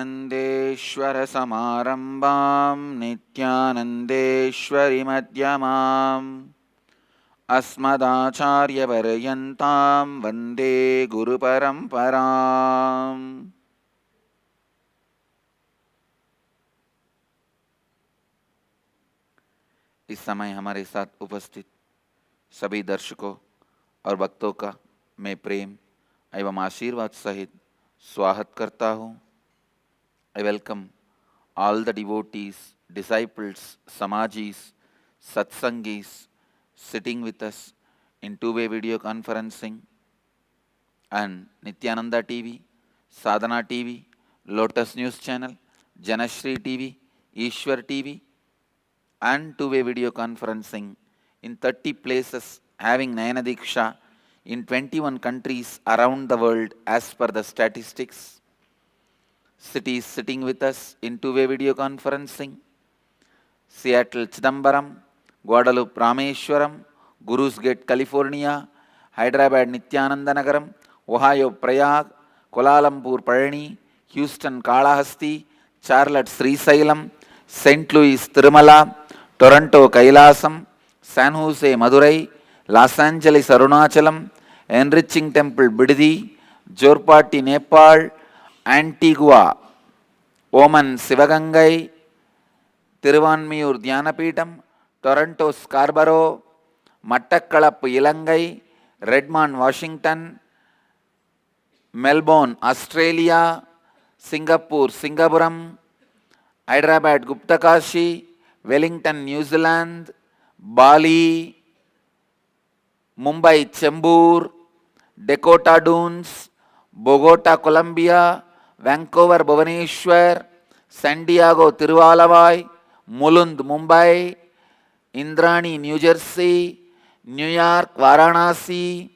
विवेकानन्देश्वरसमारम्भां नित्यानन्देश्वरिमध्यमाम् अस्मदाचार्यपर्यन्तां वन्दे गुरुपरम्पराम्। इस समय हमारे साथ उपस्थित सभी दर्शकों और भक्तों का मैं प्रेम एवं आशीर्वाद सहित स्वागत करता हूँ। I welcome all the devotees, disciples, samajis, satsangis sitting with us in two-way video conferencing and Nityananda TV, Sadhana TV, Lotus News Channel, Janashri TV, Ishwar TV and two-way video conferencing in 30 places having Nayana Diksha in 21 countries around the world as per the statistics. Cities sitting with us in two-way video conferencing: Seattle Chidambaram, Guadalupe Rameshwaram, Gurus Gate California, Hyderabad Nityananda Nagaram, Ohio Prayag, Kuala Lumpur Palani, Houston Kalahasti, Charlotte Srisailam, St. Louis Tirumala, Toronto Kailasam, San Jose Madurai, Los Angeles Arunachalam, Enriching Temple Bididi, Jorpati Nepal, Antigua Oman Sivagangai, Tiruvanmiyur Dhyanapitham, Toronto Scarborough, Mattakkalappu Ilangai, Redmond Washington, Melbourne Australia, Singapore Singapuram, Hyderabad Guptakashi, Wellington New Zealand, Bali, Mumbai Chembur, Dakota Dunes, Bogota Colombia, Vancouver Bhubaneswar, San Diego Tiruvalavai, Mulund Mumbai, Indrani New Jersey, New York Varanasi,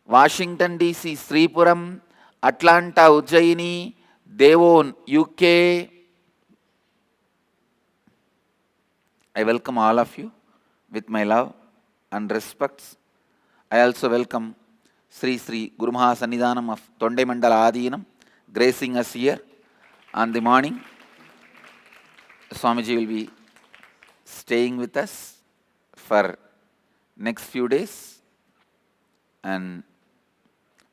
Washington DC Sripuram, Atlanta Ujjaini, Devon UK. I welcome all of you with my love and respects. I also welcome Sri Sri Guru Maha Sannidhanam of Tondai Mandala Adinam gracing us here on the morning. Swamiji will be staying with us for next few days and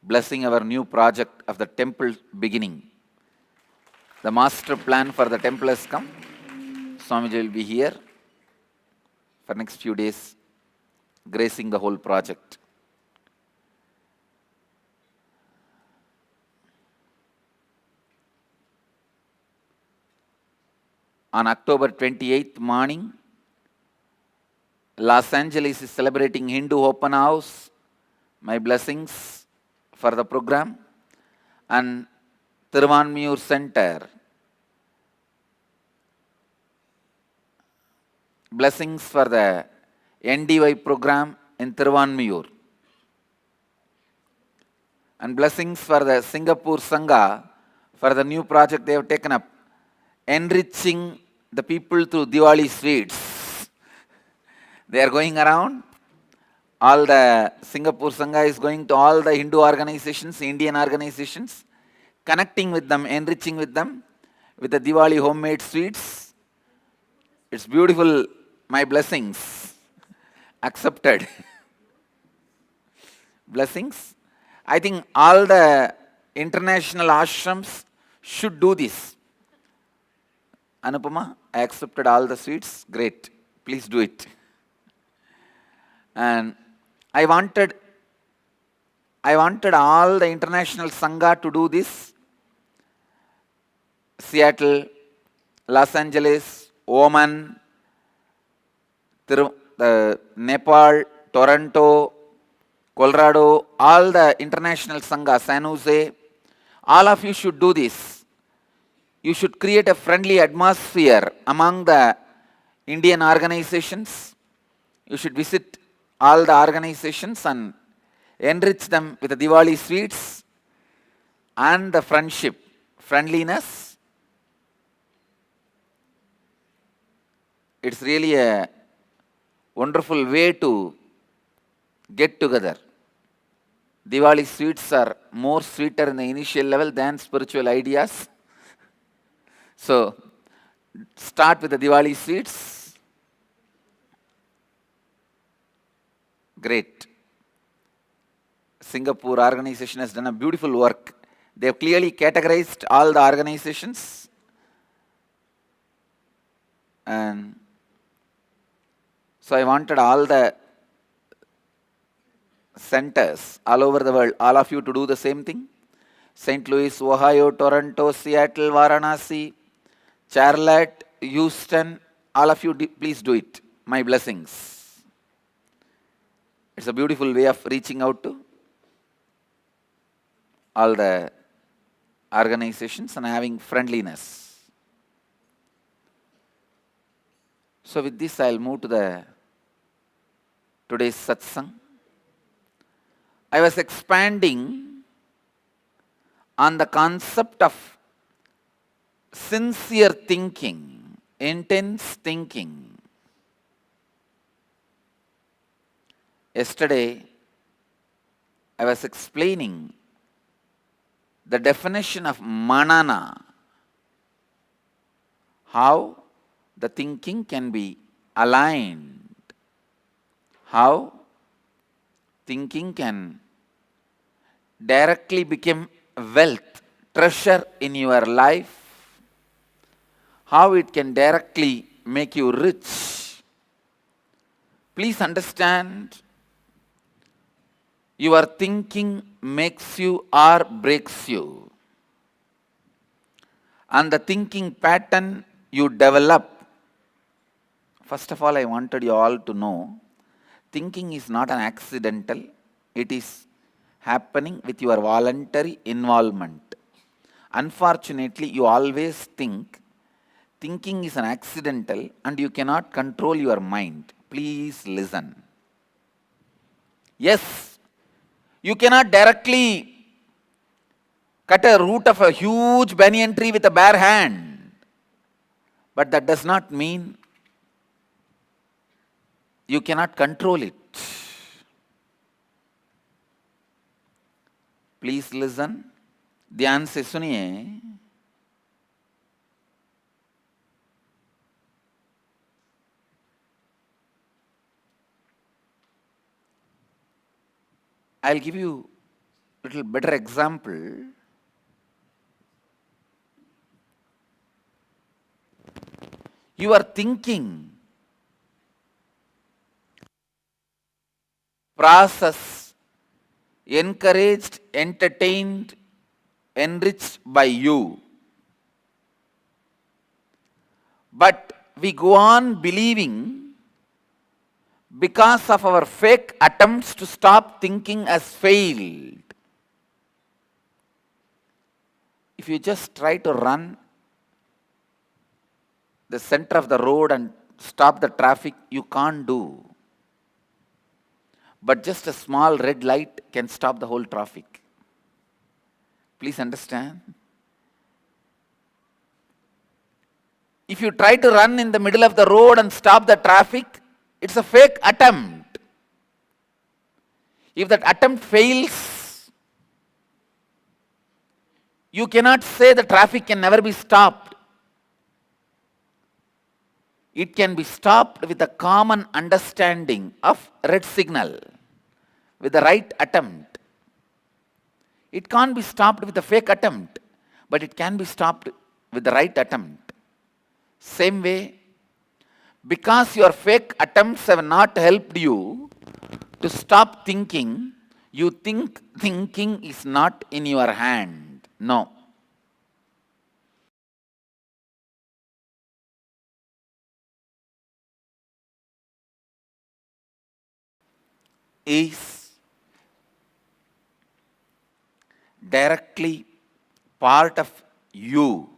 blessing our new project of the temple beginning. The master plan for the temple has come. Swamiji will be here for next few days gracing the whole project. On October 28th morning, Los Angeles is celebrating Hindu Open House. My blessings for the program. And Tiruvanmiyur Center, blessings for the NDY program in Tiruvanmiyur. And blessings for the Singapore Sangha for the new project they have taken up, enriching the people through Diwali sweets. They are going around. All the Singapore Sangha is going to all the Hindu organizations, Indian organizations, connecting with them, enriching with them with the Diwali homemade sweets. It's beautiful. My blessings accepted. Blessings. I think all the international ashrams should do this. Anupama, I accepted all the sweets. Great. Please do it. And I wanted all the international Sangha to do this. Seattle, Los Angeles, Oman, Nepal, Toronto, Colorado, all the international Sangha, San Jose, all of you should do this. You should create a friendly atmosphere among the Indian organizations. You should visit all the organizations and enrich them with the Diwali sweets and the friendship, friendliness. It's really a wonderful way to get together. Diwali sweets are more sweeter in the initial level than spiritual ideas. So, start with the Diwali sweets. Great. Singapore organization has done a beautiful work. They have clearly categorized all the organizations, and so I wanted all the centers all over the world, all of you to do the same thing. St. Louis, Ohio, Toronto, Seattle, Varanasi, Charlotte, Houston, all of you please do it. My blessings. It's a beautiful way of reaching out to all the organizations and having friendliness. So with this, I'll move to the today's satsang. I was expanding on the concept of sincere thinking, intense thinking. Yesterday, I was explaining the definition of manana, how the thinking can be aligned, how thinking can directly become wealth, treasure in your life, how it can directly make you rich. Please understand, your thinking makes you or breaks you. And the thinking pattern you develop. First of all, I wanted you all to know, thinking is not an accidental, it is happening with your voluntary involvement. Unfortunately, you always think thinking is an accidental and you cannot control your mind. Please listen. Yes, you cannot directly cut a root of a huge banyan tree with a bare hand. But that does not mean you cannot control it. Please listen. ध्यान से सुनिए. I'll give you a little better example. Your thinking process encouraged, entertained, enriched by you. But we go on believing because of our fake attempts to stop thinking has failed. If you just try to run the center of the road and stop the traffic, you can't do. But just a small red light can stop the whole traffic. Please understand. If you try to run in the middle of the road and stop the traffic, it's a fake attempt. If that attempt fails, you cannot say the traffic can never be stopped. It can be stopped with a common understanding of red signal, with the right attempt. It can't be stopped with a fake attempt, but it can be stopped with the right attempt. Same way, because your fake attempts have not helped you to stop thinking, you think thinking is not in your hand. No. Is directly part of you,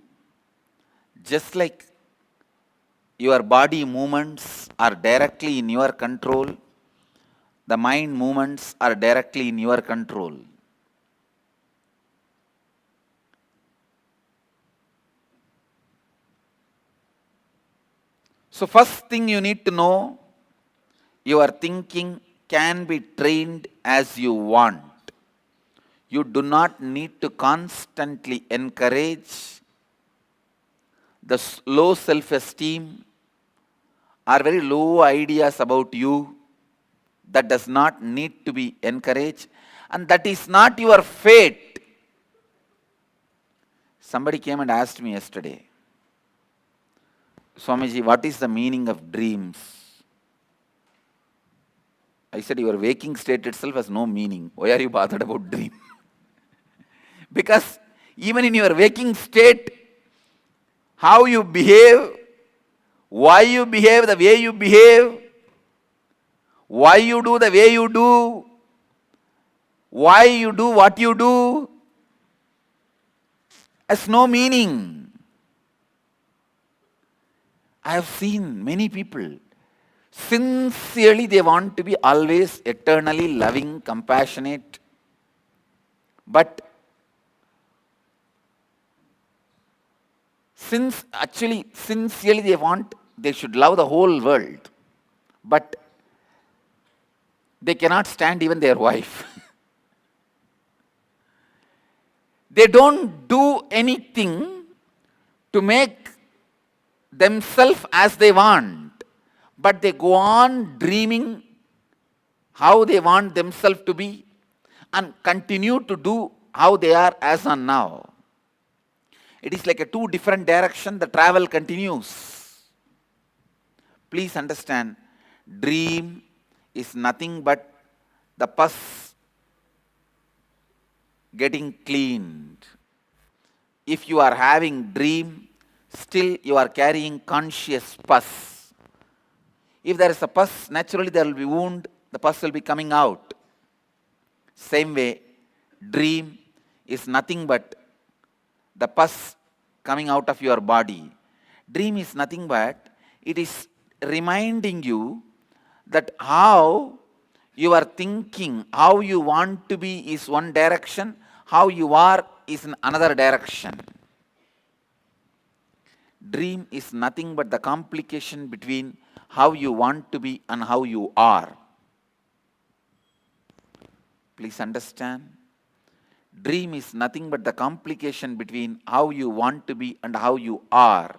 just like your body movements are directly in your control, the mind movements are directly in your control. So first thing you need to know, your thinking can be trained as you want. You do not need to constantly encourage the low self-esteem, or very low ideas about you, that does not need to be encouraged, and that is not your fate. Somebody came and asked me yesterday, Swamiji, what is the meaning of dreams? I said, your waking state itself has no meaning. Why are you bothered about dream? Because even in your waking state, how you behave, why you behave the way you behave, why you do the way you do, why you do what you do, has no meaning. I have seen many people, sincerely they want to be always eternally loving, compassionate, but sincerely they should love the whole world, but they cannot stand even their wife. They don't do anything to make themselves as they want, but they go on dreaming how they want themselves to be and continue to do how they are as on now. It is like a two different direction, the travel continues. Please understand, dream is nothing but the pus getting cleaned. If you are having dream, still you are carrying conscious pus. If there is a pus, naturally there will be wound, the pus will be coming out. Same way, dream is nothing but the pus coming out of your body. Dream is nothing but, it is reminding you that how you are thinking, how you want to be is one direction, how you are is in another direction. Dream is nothing but the complication between how you want to be and how you are. Please understand. Dream is nothing but the complication between how you want to be and how you are.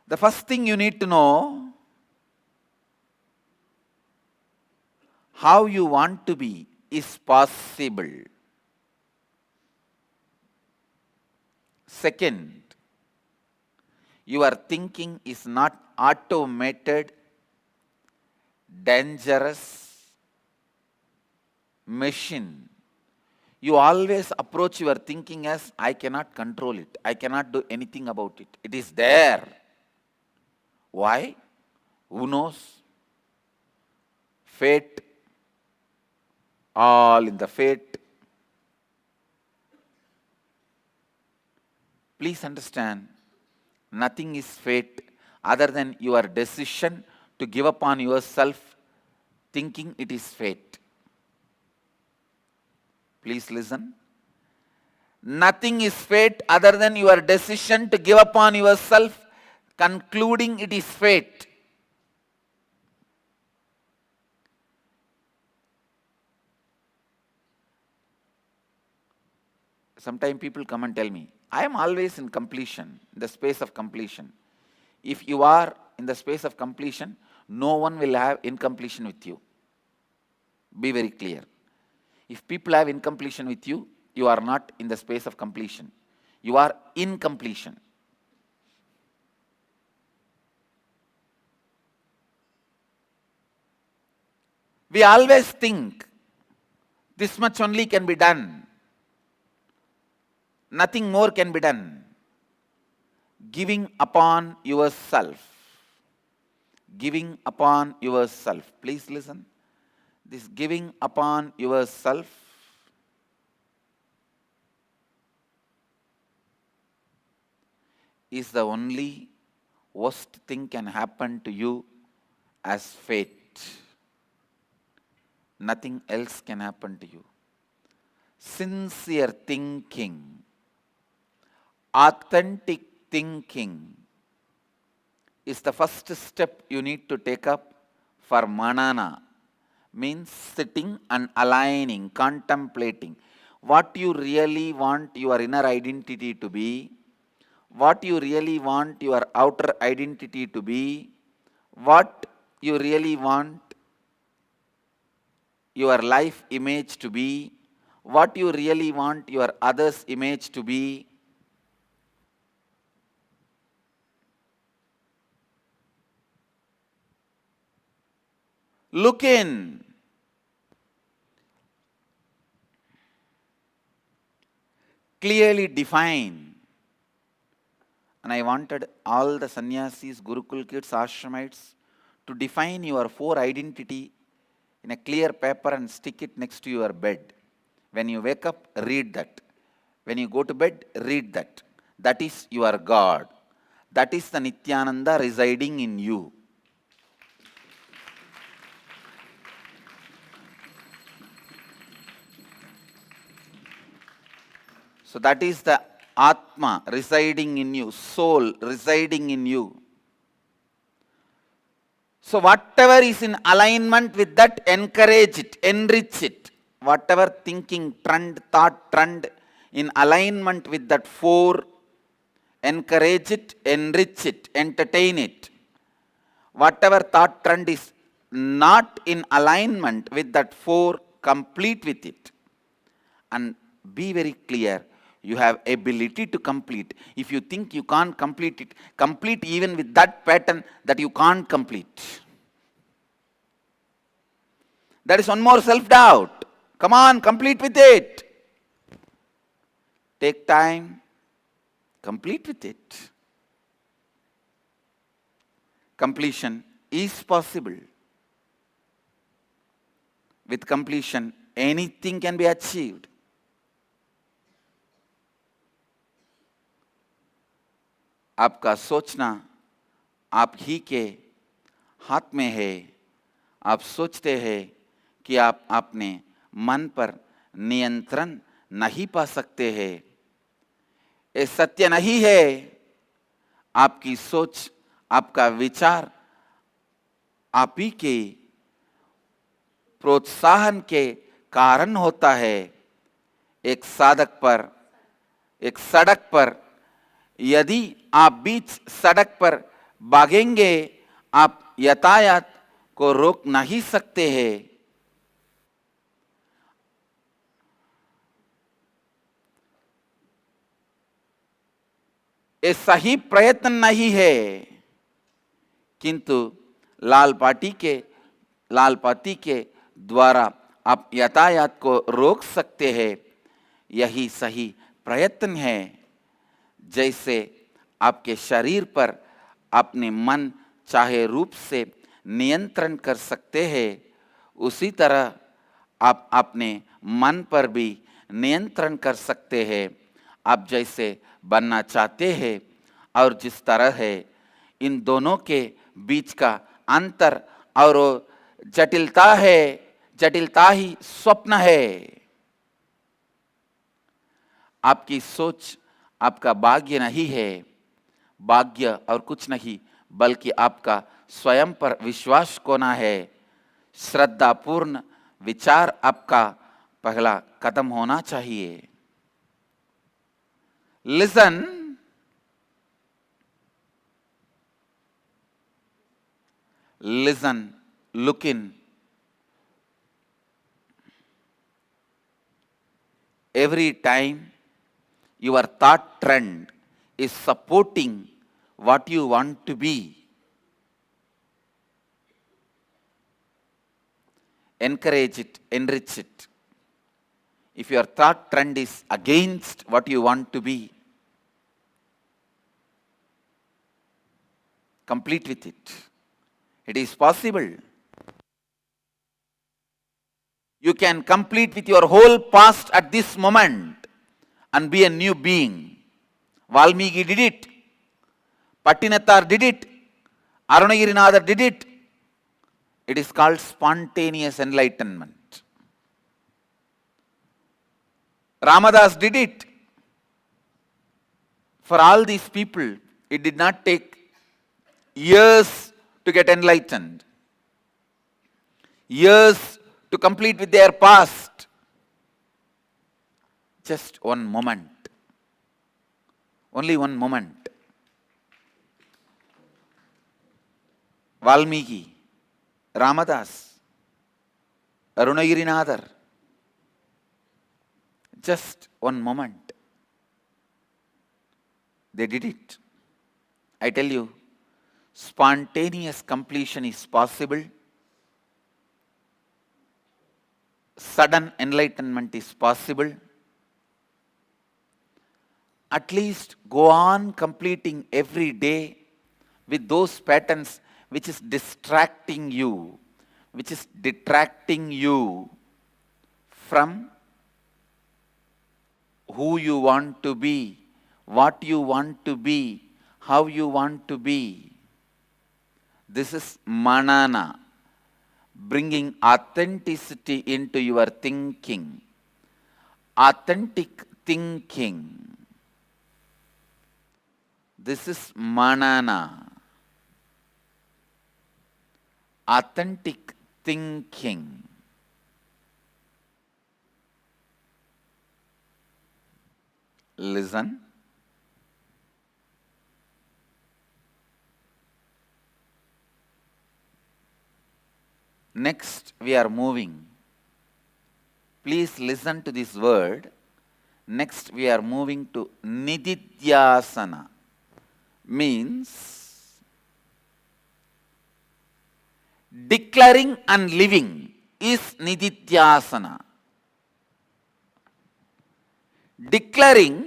The first thing you need to know, how you want to be is possible. Second, your thinking is not automated, dangerous machine. You always approach your thinking as, I cannot control it, I cannot do anything about it. It is there. Why? Who knows? Fate, all in the fate. Please understand, nothing is fate other than your decision to give up on yourself, thinking it is fate. Please listen. Nothing is fate other than your decision to give up on yourself, concluding it is fate. Sometimes people come and tell me, I am always in completion, in the space of completion. If you are in the space of completion, no one will have incompletion with you. Be very clear. If people have incompletion with you, you are not in the space of completion. You are in completion. We always think this much only can be done. Nothing more can be done. Giving upon yourself. Giving upon yourself. Please listen. This giving upon yourself is the only worst thing can happen to you as fate. Nothing else can happen to you. Sincere thinking, authentic thinking is the first step you need to take up for manana. Means sitting and aligning, contemplating. what you really want your inner identity to be, what you really want your outer identity to be, what you really want your life image to be, what you really want your others' image to be. Look in. Clearly define. And I wanted all the sannyasis, Gurukul kids, ashramites to define your four identity in a clear paper and stick it next to your bed. When you wake up, read that. When you go to bed, read that. That is your God. That is the Nityananda residing in you. So that is the Atma residing in you, soul residing in you. So whatever is in alignment with that, encourage it, enrich it. Whatever thinking trend, thought trend in alignment with that four, encourage it, enrich it, entertain it. Whatever thought trend is not in alignment with that four, complete with it. And be very clear, you have ability to complete. If you think you can't complete it, complete even with that pattern that you can't complete. That is one more self-doubt. Come on, complete with it. Take time, complete with it. Completion is possible. With completion, anything can be achieved. आपका सोचना आप ही के हाथ में है. आप सोचते हैं कि आप अपने मन पर नियंत्रण नहीं पा सकते हैं. ये सत्य नहीं है. आपकी सोच, आपका विचार आप ही के प्रोत्साहन के कारण होता है. एक साधक पर, एक सड़क पर यदि आप बीच सड़क पर भागेंगे, आप यातायात को रोक नहीं सकते हैं. ये सही प्रयत्न नहीं है, किंतु लाल पाती के द्वारा आप यातायात को रोक सकते हैं. यही सही प्रयत्न है. जैसे आपके शरीर पर अपने मन चाहे रूप से नियंत्रण कर सकते हैं, उसी तरह आप अपने मन पर भी नियंत्रण कर सकते हैं. आप जैसे बनना चाहते हैं और जिस तरह है, इन दोनों के बीच का अंतर और जटिलता है. जटिलता ही स्वप्न है. आपकी सोच आपका भाग्य नहीं है. भाग्य और कुछ नहीं, बल्कि आपका स्वयं पर विश्वास होना है. श्रद्धापूर्ण विचार आपका पहला कदम होना चाहिए. Listen, listen, look in. Every time your thought trend is supporting what you want to be, encourage it, enrich it. If your thought trend is against what you want to be, complete with it. It is possible. You can complete with your whole past at this moment and be a new being. Valmiki did it. Pattinattar did it. Arunagirinatha did it. It is called spontaneous enlightenment. Ramadas did it. For all these people, it did not take years to get enlightened. Years to complete with their past. Just one moment. Only one moment. Valmiki, Ramadas, Arunagirinadar. Just one moment. They did it. I tell you, spontaneous completion is possible. Sudden enlightenment is possible. At least go on completing every day with those patterns which is distracting you, which is detracting you from who you want to be, what you want to be, how you want to be. This is manana, bringing authenticity into your thinking. Authentic thinking. This is manana. Authentic thinking. Listen. Next, we are moving. Please listen to this word. Next, we are moving to Nididhyasana. Means declaring and living is Nididhyasana. Declaring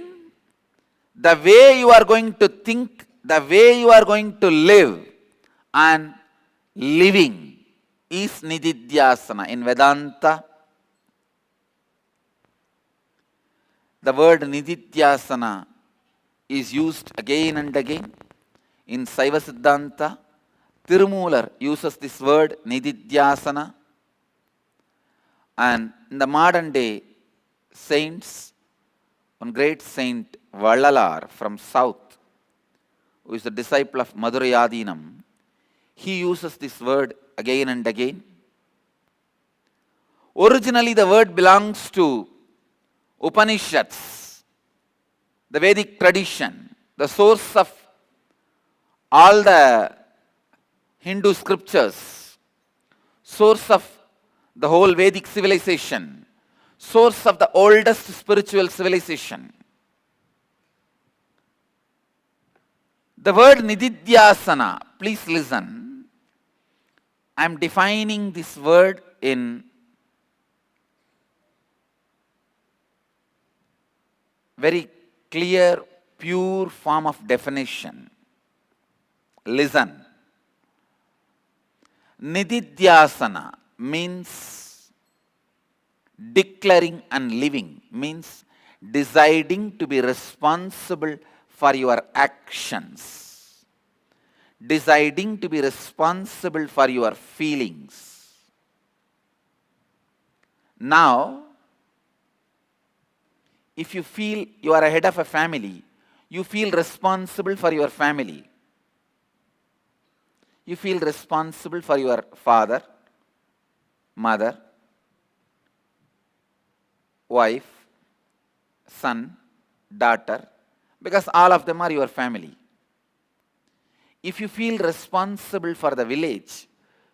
the way you are going to think, the way you are going to live, and living is Nididhyasana. In Vedanta, the word Nididhyasana is used again and again. In Saiva Siddhanta, Tirumular uses this word Nididhyasana. And in the modern day, saints, one great saint, Vallalar from south, who is a disciple of Madhurayadinam, he uses this word again and again. Originally, the word belongs to Upanishads, the Vedic tradition, the source of all the Hindu scriptures, source of the whole Vedic civilization, source of the oldest spiritual civilization. The word Nididhyasana, please listen. I am defining this word in very clear, pure form of definition. Listen. Nididhyasana means declaring and living, means deciding to be responsible for your actions, deciding to be responsible for your feelings. Now, if you feel you are a head of a family, you feel responsible for your family. You feel responsible for your father, mother, wife, son, daughter, because all of them are your family. If you feel responsible for the village,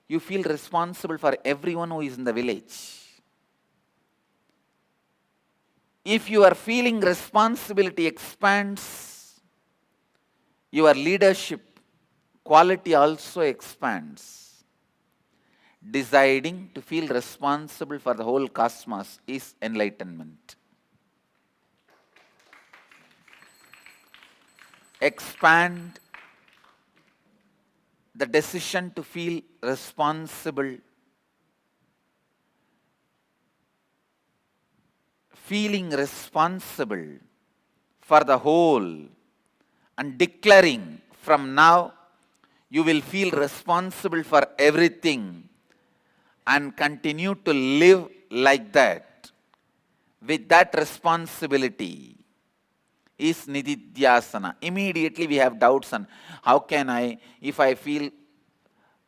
you feel responsible for everyone who is in the village. If your feeling responsibility expands, your leadership quality also expands. Deciding to feel responsible for the whole cosmos is enlightenment. Expand the decision to feel responsible. Feeling responsible for the whole and declaring from now you will feel responsible for everything and continue to live like that. With that responsibility is Nididhyasana. Immediately we have doubts on how can I, if I feel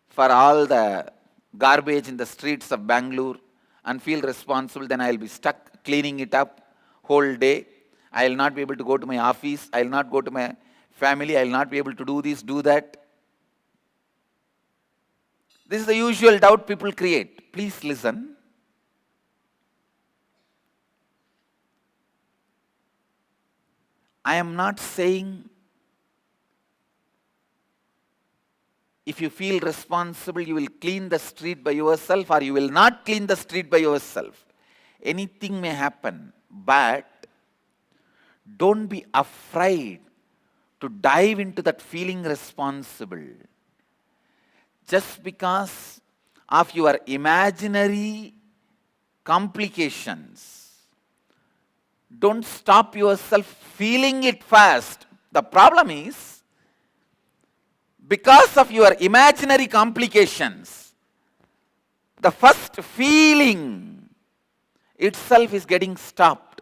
for all the garbage in the streets of Bangalore and feel responsible, then I will be stuck cleaning it up. whole day. I will not be able to go to my office. I will not go to my family. I will not be able to do this, do that. This is the usual doubt people create. Please listen. I am not saying if you feel responsible, you will clean the street by yourself or you will not clean the street by yourself. Anything may happen, but don't be afraid to dive into that feeling responsible. Just because of your imaginary complications, don't stop yourself feeling it fast. The problem is, because of your imaginary complications, the first feeling itself is getting stopped.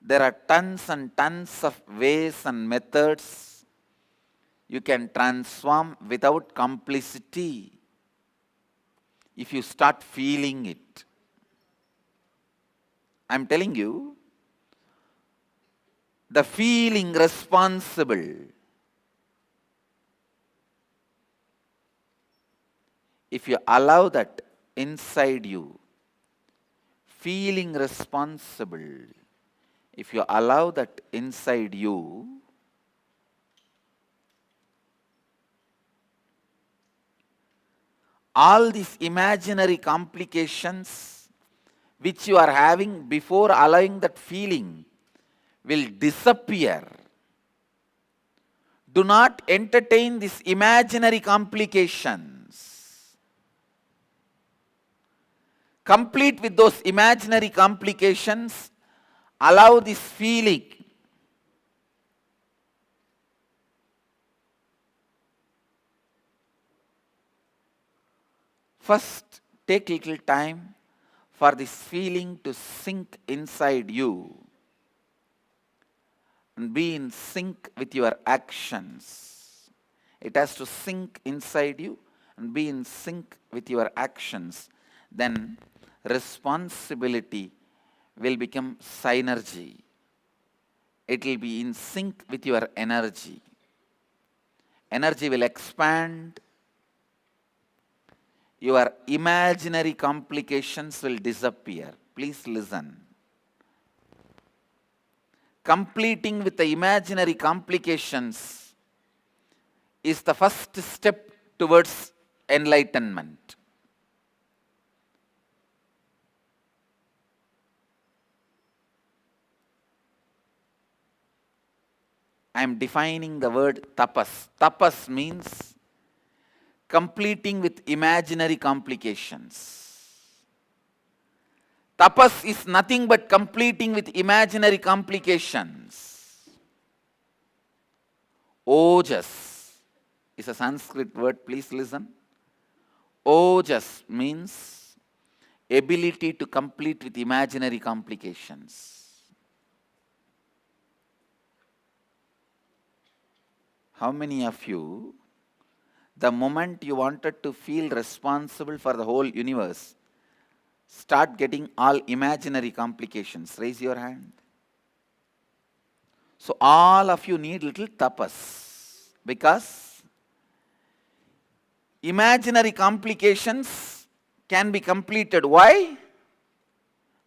There are tons and tons of ways and methods you can transform without complicity if you start feeling it. I'm telling you, the feeling responsible, if you allow that inside you, feeling responsible, if you allow that inside you, all these imaginary complications which you are having before allowing that feeling will disappear. Do not entertain these imaginary complications. Complete with those imaginary complications. Allow this feeling. First, take little time for this feeling to sink inside you and be in sync with your actions. It has to sink inside you and be in sync with your actions. Then responsibility will become synergy. It will be in sync with your energy. Energy will expand. Your imaginary complications will disappear. Please listen. Completing with the imaginary complications is the first step towards enlightenment. I am defining the word tapas. Tapas means completing with imaginary complications. Tapas is nothing but completing with imaginary complications. Ojas is a Sanskrit word, please listen. Ojas means ability to complete with imaginary complications. How many of you, the moment you wanted to feel responsible for the whole universe, start getting all imaginary complications? Raise your hand. So all of you need little tapas, because imaginary complications can be completed. Why?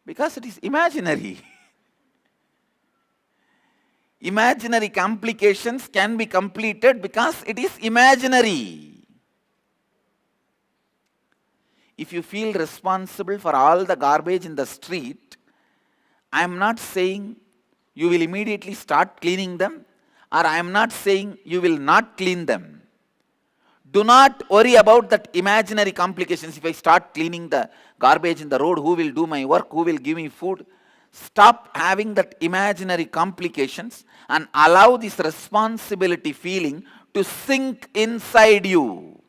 Because it is imaginary. Imaginary complications can be completed because it is imaginary. If you feel responsible for all the garbage in the street, I am not saying you will immediately start cleaning them, or I am not saying you will not clean them. Do not worry about that imaginary complications. If I start cleaning the garbage in the road, who will do my work? Who will give me food? Stop having that imaginary complications and allow this responsibility feeling to sink inside you.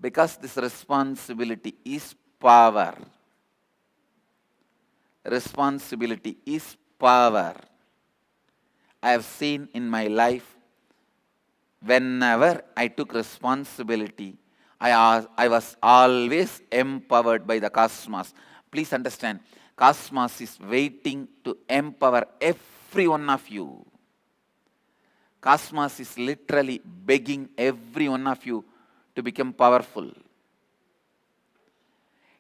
Because this responsibility is power. Responsibility is power. I have seen in my life, whenever I took responsibility, I was always empowered by the cosmos. Please understand, Cosmos is waiting to empower every one of you. Cosmos is literally begging every one of you to become powerful.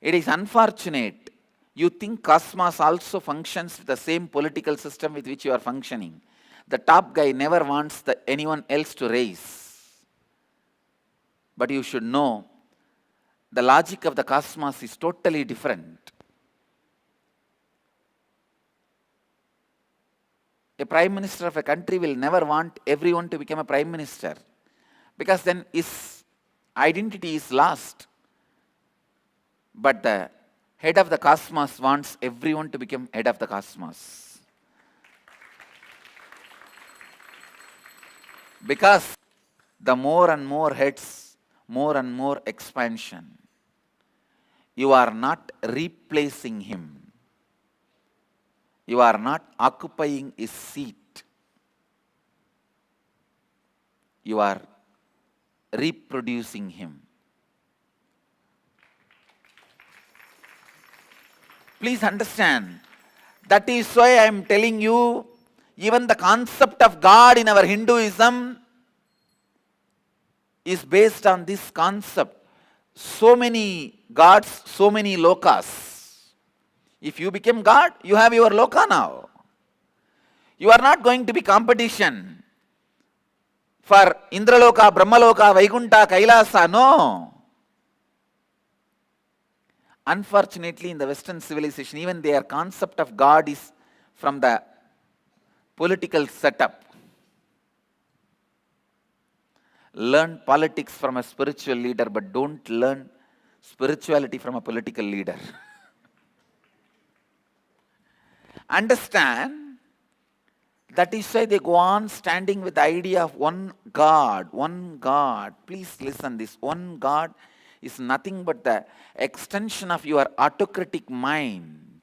It is unfortunate. You think Cosmos also functions with the same political system with which you are functioning. The top guy never wants anyone else to rise. But you should know, the logic of the Cosmos is totally different. A prime minister of a country will never want everyone to become a prime minister, because then his identity is lost. But the head of the cosmos wants everyone to become head of the cosmos. Because the more and more heads, more and more expansion. You are not replacing him. You are not occupying his seat. You are reproducing him. Please understand, that is why I am telling you, even the concept of God in our Hinduism is based on this concept. So many gods, so many lokas. If you become God, you have your loka now. You are not going to be competition for Indraloka, Brahmaloka, Vaikunta, Kailasa, no. Unfortunately, in the Western civilization, even their concept of God is from the political setup. Learn politics from a spiritual leader, but don't learn spirituality from a political leader. Understand, that is why they go on standing with the idea of one God, one God. Please listen, this one God is nothing but the extension of your autocratic mind.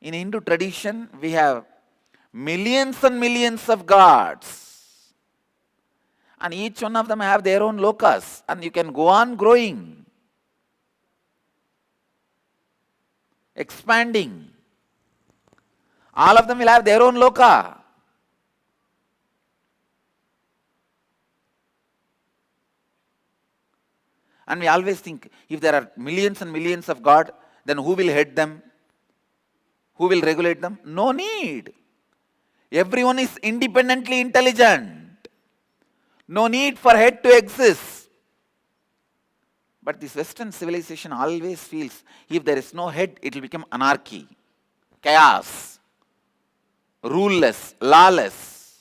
In Hindu tradition, we have millions and millions of gods. And each one of them have their own lokas. And you can go on growing, expanding. All of them will have their own loka. And we always think, if there are millions and millions of God, then who will head them? Who will regulate them? No need. Everyone is independently intelligent. No need for head to exist. But this Western civilization always feels, if there is no head, it will become anarchy, chaos, ruleless, lawless.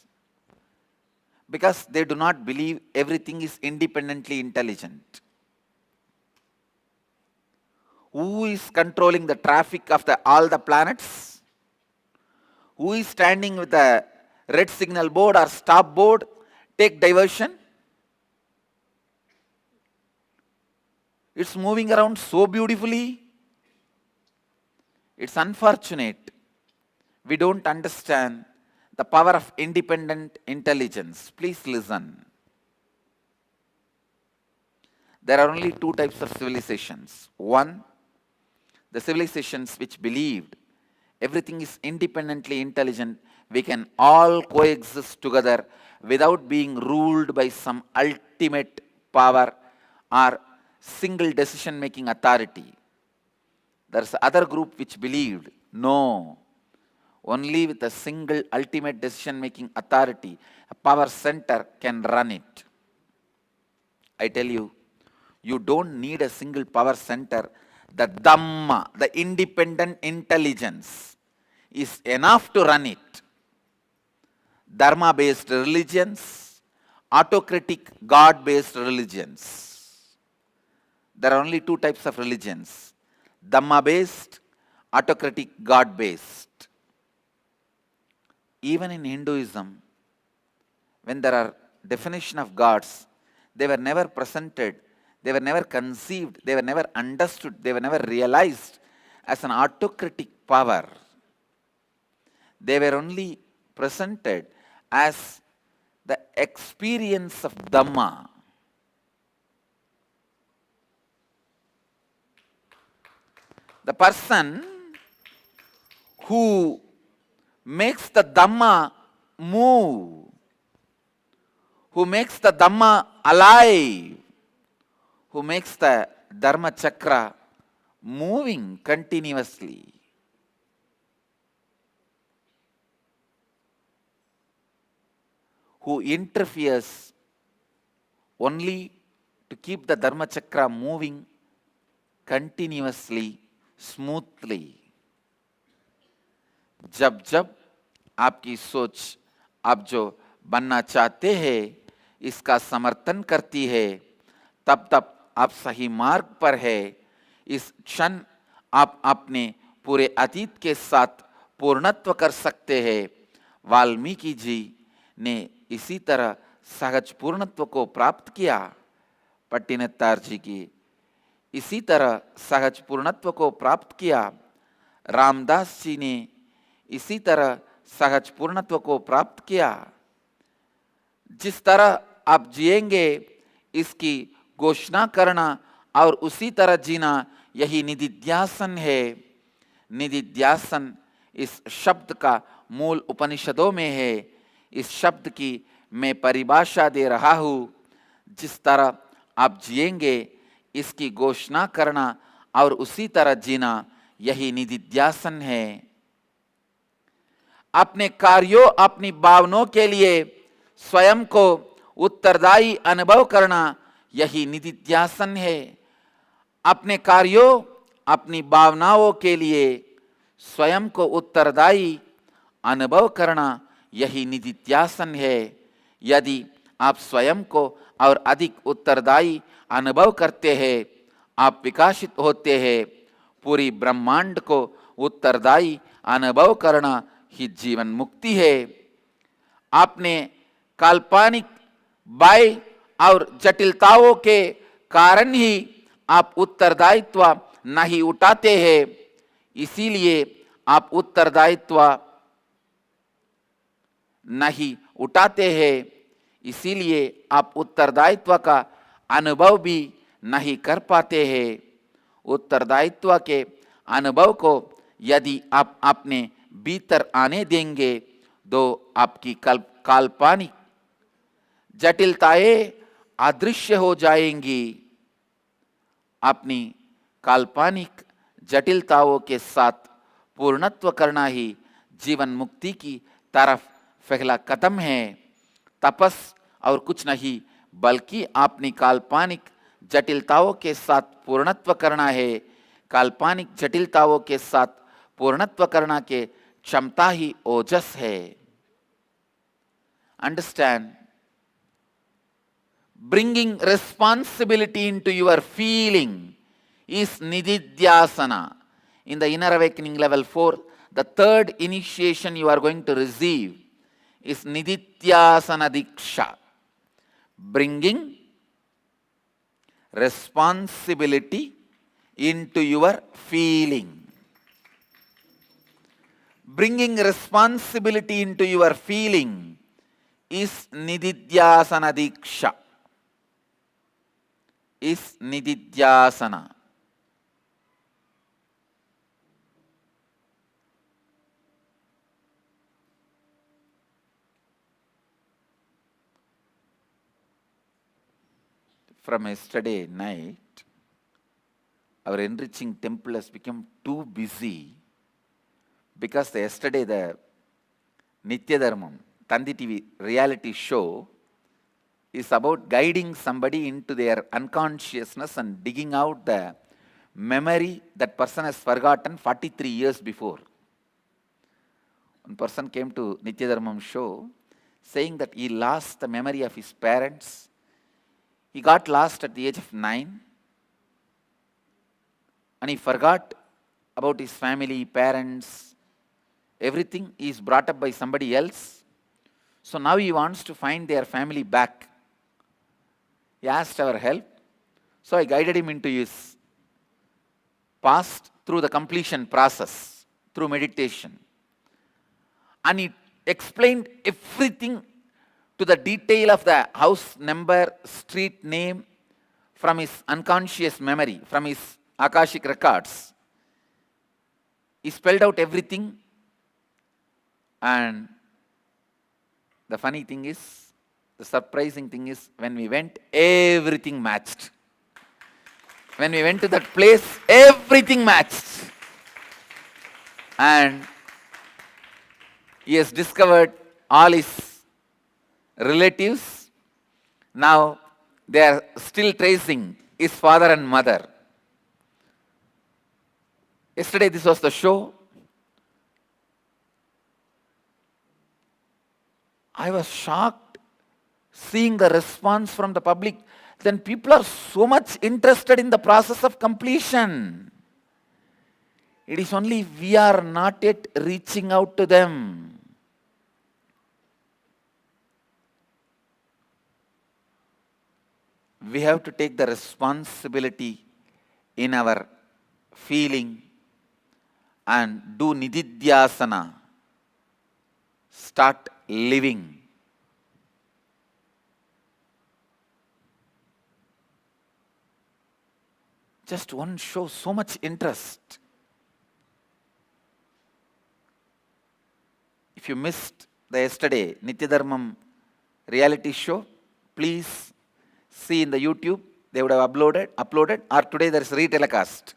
Because they do not believe everything is independently intelligent. Who is controlling the traffic of all the planets? Who is standing with the red signal board or stop board? Take diversion. It's moving around so beautifully. It's unfortunate we don't understand the power of independent intelligence. Please listen. There are only two types of civilizations. One, the civilizations which believed everything is independently intelligent, we can all coexist together without being ruled by some ultimate power or single decision-making authority. There's other group which believed, no, only with a single ultimate decision-making authority, a power center can run it. I tell you, you don't need a single power center. The Dhamma, the independent intelligence, is enough to run it. Dharma-based religions, autocratic God-based religions. There are only two types of religions: Dhamma-based, autocratic, God-based. Even in Hinduism, when there are definition of gods, they were never presented, they were never conceived, they were never understood, they were never realized as an autocratic power. They were only presented as the experience of Dhamma. The person who makes the Dhamma move, who makes the Dhamma alive, who makes the Dharma Chakra moving continuously. Who interferes only to keep the Dharma Chakra moving continuously, smoothly. जब जब आपकी सोच आप जो बनना चाहते हैं इसका समर्थन करती है, तब तब आप सही मार्ग पर है। इस क्षण आप अपने पूरे अतीत के साथ पूर्णत्व कर सकते हैं। वाल्मीकि जी ने इसी तरह सहज पूर्णत्व को प्राप्त किया। पट्टिनत्तार जी की इसी तरह सहज पूर्णत्व को प्राप्त किया। रामदास जी ने इसी तरह सहज पूर्णत्व को प्राप्त किया। जिस तरह आप जिएंगे इसकी घोषणा करना और उसी तरह जीना, यही निदिध्यासन है। निदिध्यासन इस शब्द का मूल उपनिषदों में है। इस शब्द की मैं परिभाषा दे रहा हूं। जिस तरह आप जिएंगे इसकी घोषणा करना और उसी तरह जीना, यही निदिध्यासन है। अपने कार्यों, अपनी भावनाओं के लिए स्वयं को उत्तरदायी अनुभव करना, यही निदिध्यासन है। अपने कार्यों, अपनी भावनाओं के लिए स्वयं को उत्तरदायी अनुभव करना, यही निदिध्यासन है। यदि आप स्वयं को और अधिक उत्तरदायी अनुभव करते हैं, आप विकसित होते हैं। पूरी ब्रह्मांड को उत्तरदायी अनुभव करना ही जीवन मुक्ति है। आपने काल्पनिक बाय और जटिलताओं के कारण ही आप उत्तरदायित्व नहीं उठाते हैं। इसीलिए आप उत्तरदायित्व नहीं उठाते हैं। इसीलिए आप उत्तरदायित्व का अनुभव भी नहीं कर पाते हैं। उत्तरदायित्व के अनुभव को यदि आप अपने भीतर आने देंगे तो आपकी काल्पनिक जटिलताएं अदृश्य हो जाएंगी। अपनी काल्पनिक जटिलताओं के साथ पूर्णत्व करना ही जीवन मुक्ति की तरफ पहला कदम है। तपस और कुछ नहीं, बल्कि अपनी काल्पनिक जटिलताओं के साथ पूर्णत्व करना है। काल्पनिक जटिलताओं के साथ पूर्णत्व करना के क्षमता ही ओजस है। Understand? Bringing responsibility into your feeling is nididhyasana. In the inner awakening level 4, the third initiation you are going to receive is nididhyasana diksha. Bringing responsibility into your feeling. Bringing responsibility into your feeling is nididhyasana diksha. Is nididhyasana. From yesterday night, our enriching temple has become too busy because yesterday the Nitya Dharmam Tandi TV reality show is about guiding somebody into their unconsciousness and digging out the memory that person has forgotten 43 years before. One person came to Nitya Dharmam show saying that he lost the memory of his parents. He got lost at the age of 9 and he forgot about his family, parents, everything is brought up by somebody else. So now he wants to find their family back. He asked our help. So I guided him into his past through the completion process, through meditation. And he explained everything to the detail of the house number, street name from his unconscious memory, from his Akashic records. He spelled out everything, and the funny thing is, the surprising thing is, when we went, everything matched. When we went to that place, everything matched. And he has discovered all his relatives. Now they are still tracing his father and mother. Yesterday, this was the show. I was shocked seeing the response from the public. Then people are so much interested in the process of completion. It is only we are not yet reaching out to them. We have to take the responsibility in our feeling and do nididhyasana. Start living. Just one show, so much interest. If you missed the yesterday Nityadharmam reality show, please see in the YouTube. They would have uploaded, or today there is re-telecast.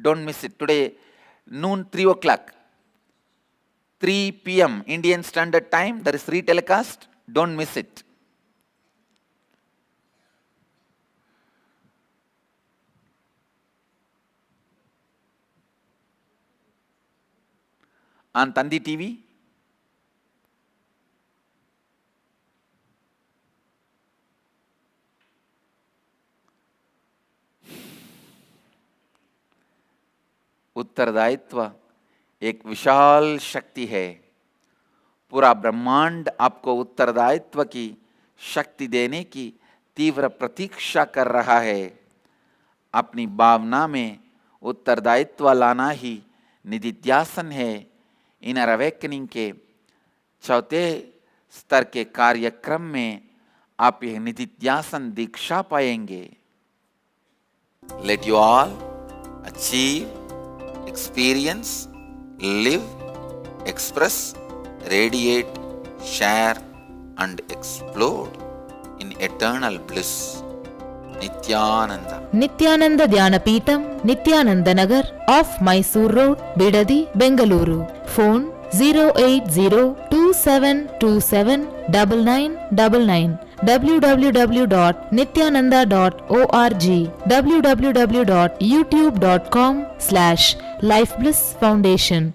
Don't miss it. Today, noon 3 o'clock, 3 p.m. Indian Standard Time, there is re-telecast. Don't miss it. On Tandi TV, उत्तरदायित्व एक विशाल शक्ति है. पूरा ब्रह्मांड आपको उत्तरदायित्व की शक्ति देने की तीव्र प्रतीक्षा कर रहा है. अपनी भावना में उत्तरदायित्व लाना ही निधिध्यासन है. इनर अवेकनिंग के चौथे स्तर के कार्यक्रम में आप यह निधिध्यासन दीक्षा पाएंगे. Let you all achieve, experience, live, express, radiate, share and explode in eternal bliss. Nityananda. Nityananda Dhyanapitham, Nityananda Nagar, off Mysore Road, Bidadi, Bengaluru. Phone 08027279999. www.nityananda.org. www.youtube.com/Life Bliss Foundation.